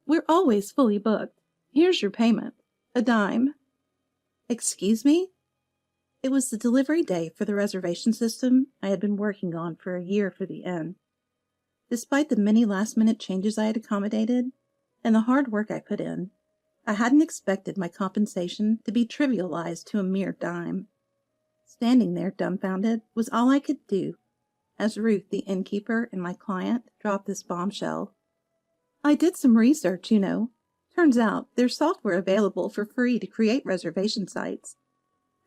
We're always fully booked. Here's your payment. A dime." "Excuse me?" It was the delivery day for the reservation system I had been working on for a year for the inn. Despite the many last-minute changes I had accommodated and the hard work I put in, I hadn't expected my compensation to be trivialized to a mere dime. Standing there dumbfounded was all I could do as Ruth, the innkeeper, and my client dropped this bombshell. "I did some research, you know. Turns out there's software available for free to create reservation sites.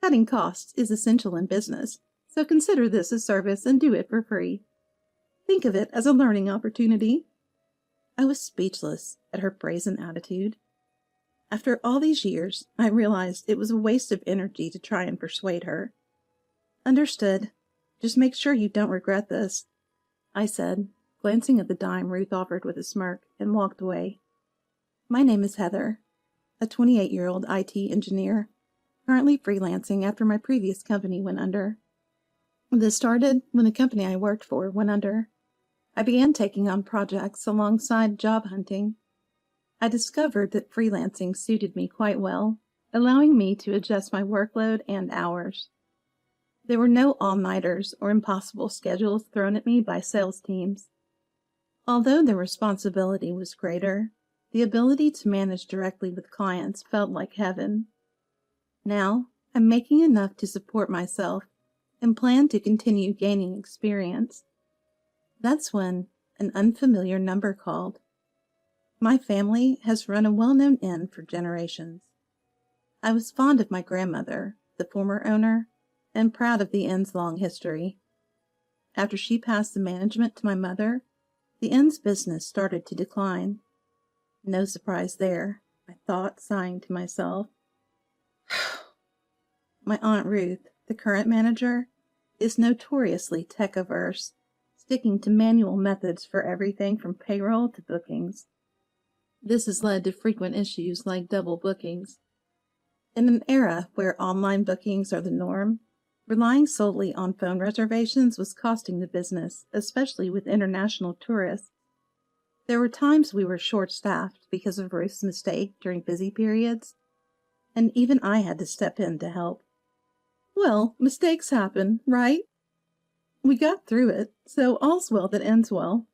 Cutting costs is essential in business, so consider this a service and do it for free. Think of it as a learning opportunity." I was speechless at her brazen attitude. After all these years, I realized it was a waste of energy to try and persuade her. "Understood. Just make sure you don't regret this," I said, glancing at the dime Ruth offered with a smirk, and walked away. My name is Heather, a 28-year-old IT engineer, currently freelancing after my previous company went under. This started when the company I worked for went under. I began taking on projects alongside job hunting. I discovered that freelancing suited me quite well, allowing me to adjust my workload and hours. There were no all-nighters or impossible schedules thrown at me by sales teams. Although the responsibility was greater, the ability to manage directly with clients felt like heaven. Now, I'm making enough to support myself and plan to continue gaining experience. That's when an unfamiliar number called. My family has run a well-known inn for generations. I was fond of my grandmother, the former owner, and proud of the inn's long history. After she passed the management to my mother, the inn's business started to decline. No surprise there, I thought, sighing to myself. My Aunt Ruth, the current manager, is notoriously tech-averse, sticking to manual methods for everything from payroll to bookings. This has led to frequent issues like double bookings. In an era where online bookings are the norm, relying solely on phone reservations was costing the business, especially with international tourists. There were times we were short-staffed because of Ruth's mistake during busy periods, and even I had to step in to help. Well, mistakes happen, right? We got through it, so all's well that ends well.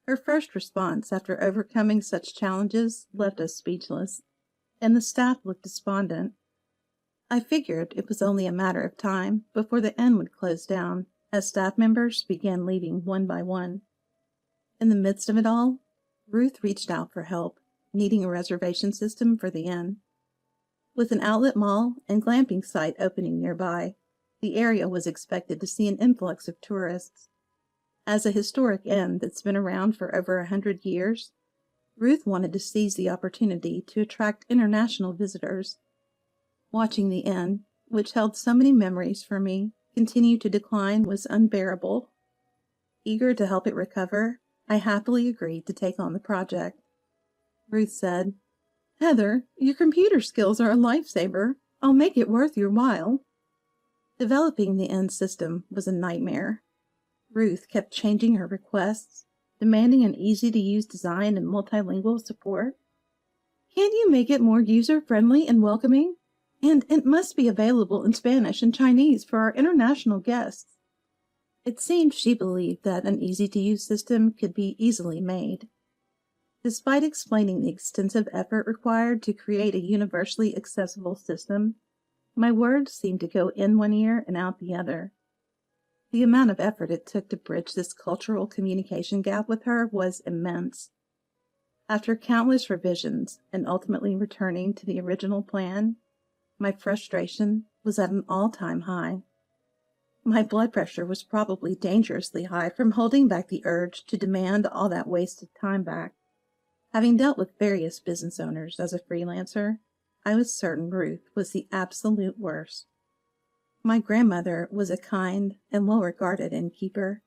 Her first response after overcoming such challenges left us speechless, and the staff looked despondent. I figured it was only a matter of time before the inn would close down, as staff members began leaving one by one. In the midst of it all, Ruth reached out for help, needing a reservation system for the inn. With an outlet mall and glamping site opening nearby, the area was expected to see an influx of tourists. As a historic inn that's been around for over 100 years, Ruth wanted to seize the opportunity to attract international visitors. Watching the inn, which held so many memories for me, continue to decline was unbearable. Eager to help it recover, I happily agreed to take on the project. Ruth said, "Heather, your computer skills are a lifesaver. I'll make it worth your while." Developing the inn system was a nightmare. Ruth kept changing her requests, demanding an easy-to-use design and multilingual support. "Can't you make it more user-friendly and welcoming? And it must be available in Spanish and Chinese for our international guests." It seemed she believed that an easy-to-use system could be easily made. Despite explaining the extensive effort required to create a universally accessible system, my words seemed to go in one ear and out the other. The amount of effort it took to bridge this cultural communication gap with her was immense. After countless revisions and ultimately returning to the original plan, my frustration was at an all-time high. My blood pressure was probably dangerously high from holding back the urge to demand all that wasted time back. Having dealt with various business owners as a freelancer, I was certain Ruth was the absolute worst. My grandmother was a kind and well-regarded innkeeper,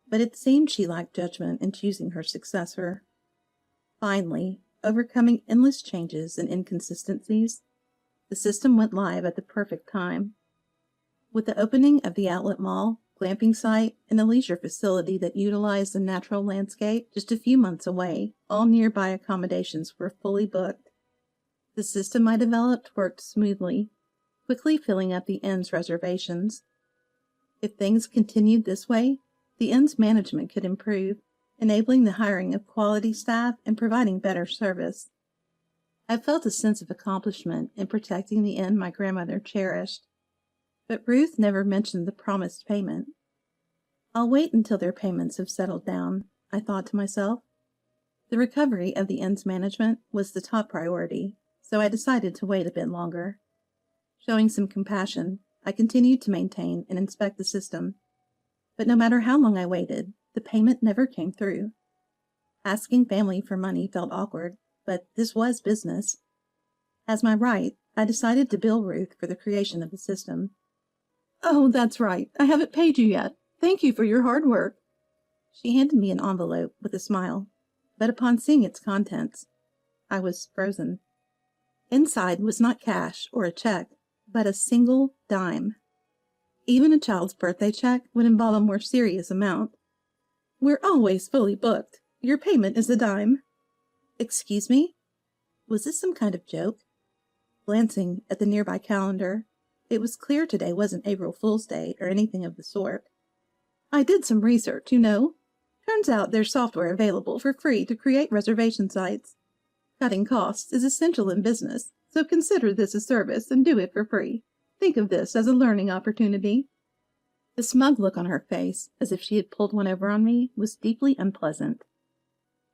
but it seemed she lacked judgment in choosing her successor. Finally, overcoming endless changes and inconsistencies, the system went live at the perfect time. With the opening of the outlet mall, glamping site, and a leisure facility that utilized the natural landscape just a few months away. All nearby accommodations were fully booked. The system I developed worked smoothly, quickly filling up the inn's reservations. If things continued this way, the inn's management could improve, enabling the hiring of quality staff and providing better service. I felt a sense of accomplishment in protecting the inn my grandmother cherished. But Ruth never mentioned the promised payment. I'll wait until their payments have settled down, I thought to myself. The recovery of the inn's management was the top priority, so I decided to wait a bit longer. Showing some compassion, I continued to maintain and inspect the system. But no matter how long I waited, the payment never came through. Asking family for money felt awkward, but this was business. As my right, I decided to bill Ruth for the creation of the system. "Oh, that's right. I haven't paid you yet. Thank you for your hard work." She handed me an envelope with a smile, but upon seeing its contents, I was frozen. Inside was not cash or a check, but a single dime. Even a child's birthday check would involve a more serious amount. "We're always fully booked. Your payment is a dime." Excuse me? Was this some kind of joke? Glancing at the nearby calendar, it was clear today wasn't April Fool's Day or anything of the sort. "I did some research, you know. Turns out there's software available for free to create reservation sites. Cutting costs is essential in business, so consider this a service and do it for free. Think of this as a learning opportunity." The smug look on her face, as if she had pulled one over on me, was deeply unpleasant.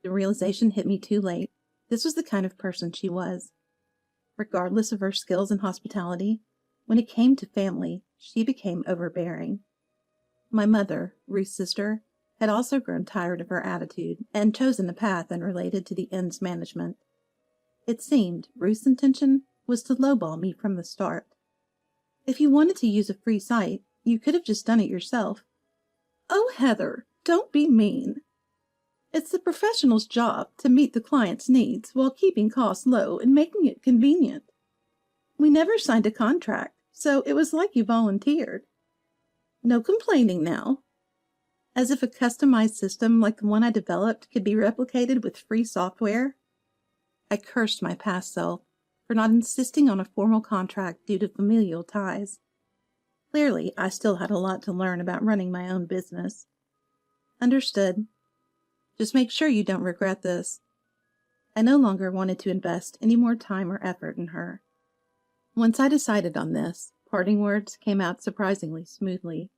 The realization hit me too late. This was the kind of person she was. Regardless of her skills in hospitality, when it came to family, she became overbearing. My mother, Ruth's sister, had also grown tired of her attitude and chosen a path unrelated to the inn's management. It seemed Ruth's intention was to lowball me from the start. If you wanted to use a free site, you could have just done it yourself. "Oh, Heather, don't be mean. It's the professional's job to meet the client's needs while keeping costs low and making it convenient. We never signed a contract, so it was like you volunteered. No complaining now." As if a customized system like the one I developed could be replicated with free software. I cursed my past self for not insisting on a formal contract due to familial ties. Clearly, I still had a lot to learn about running my own business. Understood. Just make sure you don't regret this. I no longer wanted to invest any more time or effort in her. Once I decided on this, parting words came out surprisingly smoothly.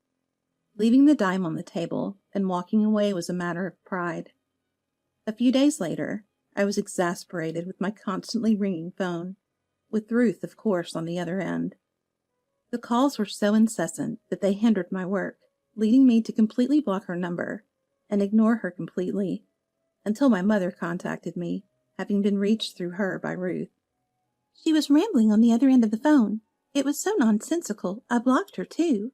Leaving the dime on the table and walking away was a matter of pride. A few days later, I was exasperated with my constantly ringing phone, with Ruth, of course, on the other end. The calls were so incessant that they hindered my work, leading me to completely block her number and ignore her completely, until my mother contacted me, having been reached through her by Ruth. "She was rambling on the other end of the phone. It was so nonsensical, I blocked her too."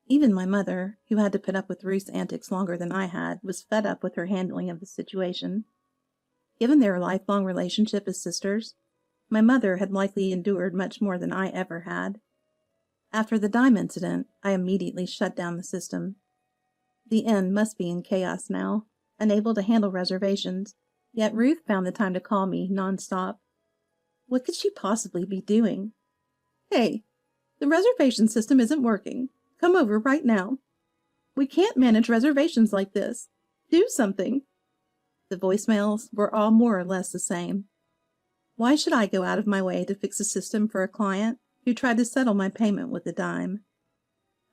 Even my mother, who had to put up with Ruth's antics longer than I had, was fed up with her handling of the situation. Given their lifelong relationship as sisters, my mother had likely endured much more than I ever had. After the dime incident, I immediately shut down the system. The inn must be in chaos now, unable to handle reservations, yet Ruth found the time to call me nonstop. What could she possibly be doing? "Hey, the reservation system isn't working. Come over right now. We can't manage reservations like this. Do something." The voicemails were all more or less the same. Why should I go out of my way to fix a system for a client who tried to settle my payment with a dime?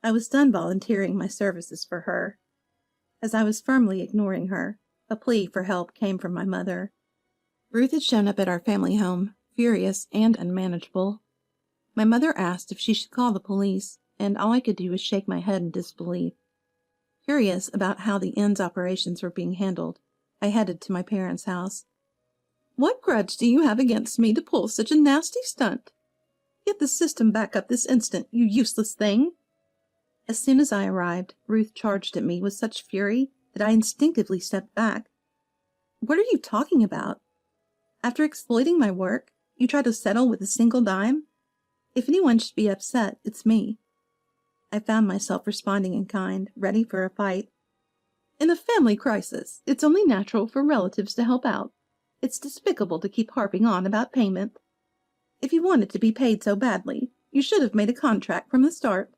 I was done volunteering my services for her. As I was firmly ignoring her, a plea for help came from my mother. Ruth had shown up at our family home, furious and unmanageable. My mother asked if she should call the police, and all I could do was shake my head in disbelief. Curious about how the inn's operations were being handled, I headed to my parents' house. "What grudge do you have against me to pull such a nasty stunt? Get the system back up this instant, you useless thing." As soon as I arrived, Ruth charged at me with such fury that I instinctively stepped back. "What are you talking about? After exploiting my work, you try to settle with a single dime? If anyone should be upset, it's me." I found myself responding in kind, ready for a fight. In a family crisis, it's only natural for relatives to help out. It's despicable to keep harping on about payment. If you wanted to be paid so badly, you should have made a contract from the start.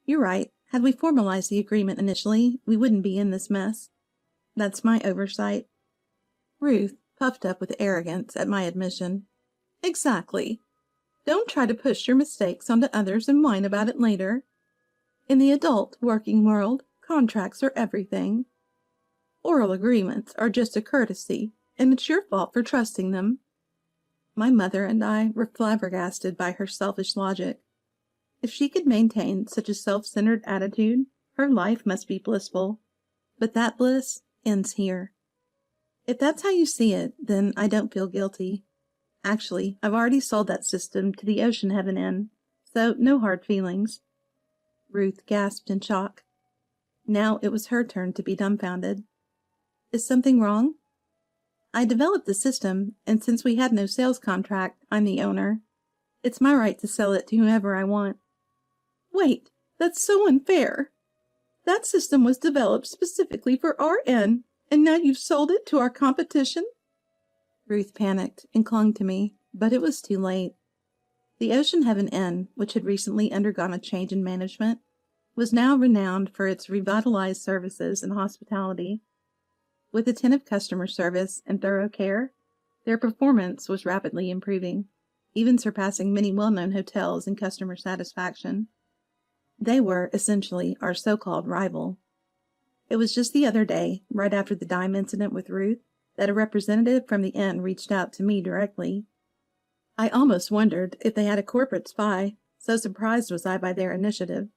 You're right. Had we formalized the agreement initially, we wouldn't be in this mess. That's my oversight. Ruth puffed up with arrogance at my admission. Exactly. Don't try to push your mistakes onto others and whine about it later. In the adult working world, contracts are everything. Oral agreements are just a courtesy, and it's your fault for trusting them. My mother and I were flabbergasted by her selfish logic. If she could maintain such a self-centered attitude, her life must be blissful. But that bliss ends here. If that's how you see it, then I don't feel guilty. Actually, I've already sold that system to the Ocean Heaven Inn, so no hard feelings. Ruth gasped in shock. Now it was her turn to be dumbfounded. Is something wrong? I developed the system, and since we had no sales contract, I'm the owner. It's my right to sell it to whoever I want. Wait, that's so unfair. That system was developed specifically for our inn, and now you've sold it to our competition? Ruth panicked and clung to me, but it was too late. The Ocean Heaven Inn, which had recently undergone a change in management, was now renowned for its revitalized services and hospitality. With attentive customer service and thorough care, their performance was rapidly improving, even surpassing many well-known hotels in customer satisfaction. They were, essentially, our so-called rival. It was just the other day, right after the dime incident with Ruth, that a representative from the inn reached out to me directly. I almost wondered if they had a corporate spy, so surprised was I by their initiative.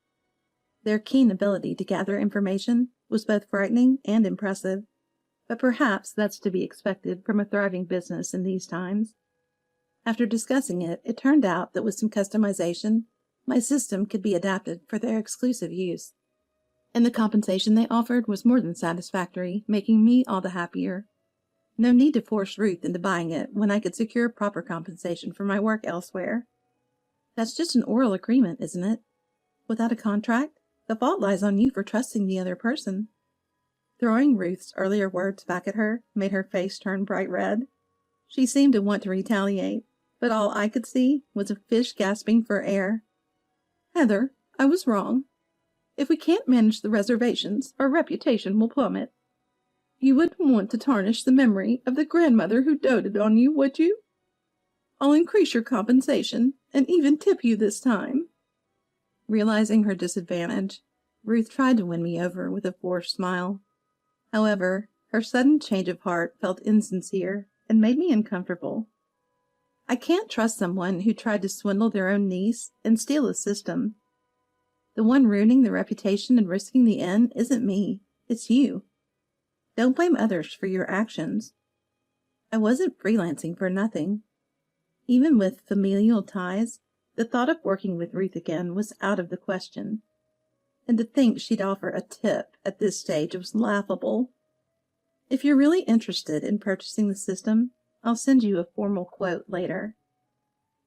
Their keen ability to gather information was both frightening and impressive, but perhaps that's to be expected from a thriving business in these times. After discussing it, it turned out that with some customization, my system could be adapted for their exclusive use. And the compensation they offered was more than satisfactory, making me all the happier. No need to force Ruth into buying it when I could secure proper compensation for my work elsewhere. That's just an oral agreement, isn't it? Without a contract, the fault lies on you for trusting the other person. Throwing Ruth's earlier words back at her made her face turn bright red. She seemed to want to retaliate, but all I could see was a fish gasping for air. Heather, I was wrong. If we can't manage the reservations, our reputation will plummet. You wouldn't want to tarnish the memory of the grandmother who doted on you, would you? I'll increase your compensation, and even tip you this time. Realizing her disadvantage, Ruth tried to win me over with a forced smile. However, her sudden change of heart felt insincere and made me uncomfortable. I can't trust someone who tried to swindle their own niece and steal a system. The one ruining the reputation and risking the inn isn't me, it's you. Don't blame others for your actions. I wasn't freelancing for nothing. Even with familial ties, the thought of working with Ruth again was out of the question. And to think she'd offer a tip at this stage was laughable. If you're really interested in purchasing the system, I'll send you a formal quote later.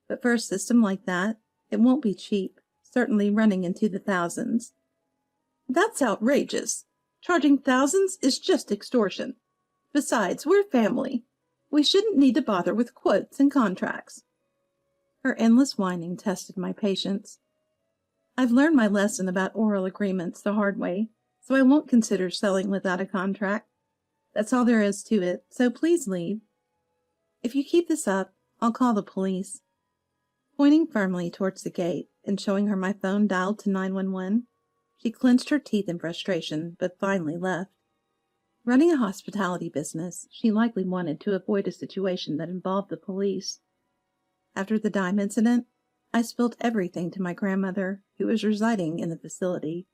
But for a system like that, it won't be cheap, certainly running into the thousands. That's outrageous. Charging thousands is just extortion. Besides, we're family. We shouldn't need to bother with quotes and contracts. Her endless whining tested my patience. I've learned my lesson about oral agreements the hard way, so I won't consider selling without a contract. That's all there is to it, so please leave. If you keep this up, I'll call the police. Pointing firmly towards the gate and showing her my phone dialed to 911, she clenched her teeth in frustration, but finally left. Running a hospitality business, she likely wanted to avoid a situation that involved the police. After the dime incident, I spilled everything to my grandmother, who was residing in the facility.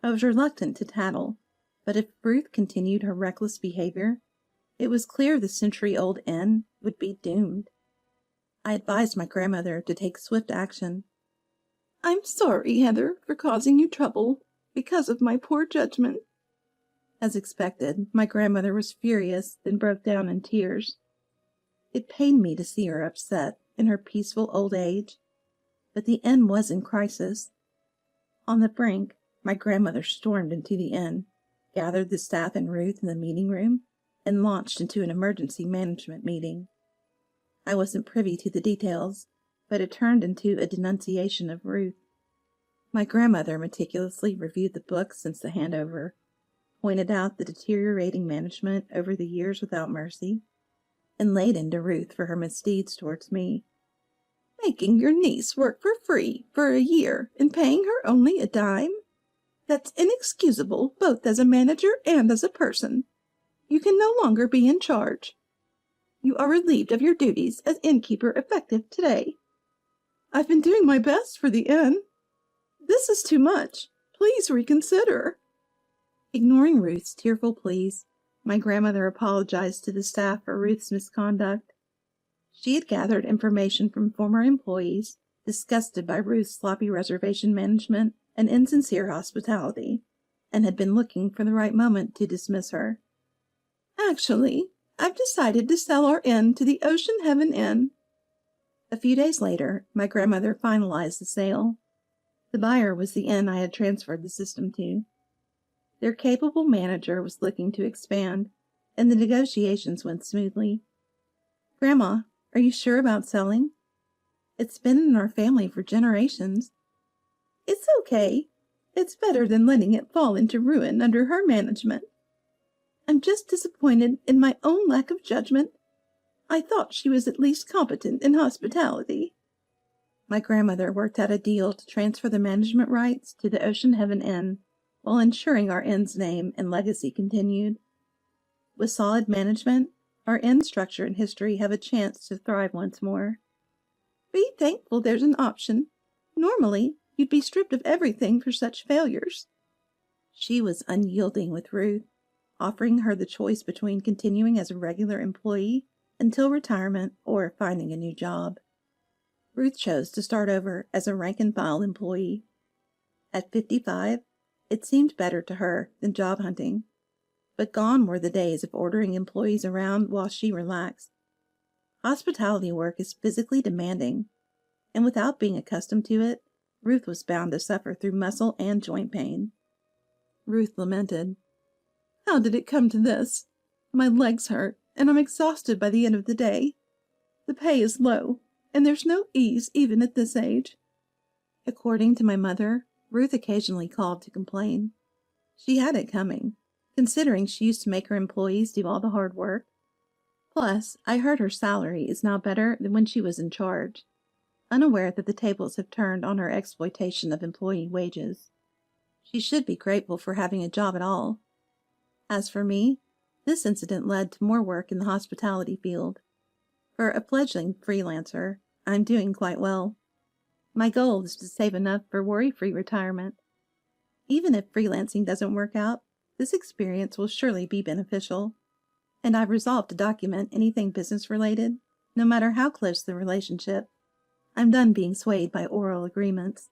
I was reluctant to tattle, but if Ruth continued her reckless behavior, it was clear the century-old inn would be doomed. I advised my grandmother to take swift action. I'm sorry, Heather, for causing you trouble because of my poor judgment. As expected, my grandmother was furious, then broke down in tears. It pained me to see her upset in her peaceful old age, but the inn was in crisis. On the brink, my grandmother stormed into the inn, gathered the staff and Ruth in the meeting room, and launched into an emergency management meeting. I wasn't privy to the details, but it turned into a denunciation of Ruth. My grandmother meticulously reviewed the books since the handover, pointed out the deteriorating management over the years without mercy, and laid into Ruth for her misdeeds towards me. Making your niece work for free for a year and paying her only a dime? That's inexcusable both as a manager and as a person. You can no longer be in charge. You are relieved of your duties as innkeeper effective today. I've been doing my best for the inn. This is too much. Please reconsider. Ignoring Ruth's tearful pleas, my grandmother apologized to the staff for Ruth's misconduct. She had gathered information from former employees, disgusted by Ruth's sloppy reservation management and insincere hospitality, and had been looking for the right moment to dismiss her. Actually, I've decided to sell our inn to the Ocean Heaven Inn. A few days later, my grandmother finalized the sale. The buyer was the inn I had transferred the system to. Their capable manager was looking to expand, and the negotiations went smoothly. Grandma, are you sure about selling? It's been in our family for generations. It's okay. It's better than letting it fall into ruin under her management. I'm just disappointed in my own lack of judgment. I thought she was at least competent in hospitality. My grandmother worked out a deal to transfer the management rights to the Ocean Heaven Inn, while ensuring our inn's name and legacy continued. With solid management, our inn structure and history have a chance to thrive once more. Be thankful there's an option. Normally, you'd be stripped of everything for such failures. She was unyielding with Ruth, offering her the choice between continuing as a regular employee until retirement or finding a new job. Ruth chose to start over as a rank-and-file employee. At 55, it seemed better to her than job hunting, but gone were the days of ordering employees around while she relaxed. Hospitality work is physically demanding, and without being accustomed to it, Ruth was bound to suffer through muscle and joint pain. Ruth lamented, "How did it come to this? My legs hurt, and I'm exhausted by the end of the day. The pay is low, and there's no ease even at this age." According to my mother, Ruth occasionally called to complain. She had it coming, considering she used to make her employees do all the hard work. Plus, I heard her salary is now better than when she was in charge, unaware that the tables have turned on her exploitation of employee wages. She should be grateful for having a job at all. As for me, this incident led to more work in the hospitality field. For a fledgling freelancer, I'm doing quite well. My goal is to save enough for worry-free retirement. Even if freelancing doesn't work out, this experience will surely be beneficial, and I've resolved to document anything business-related, no matter how close the relationship. I'm done being swayed by oral agreements.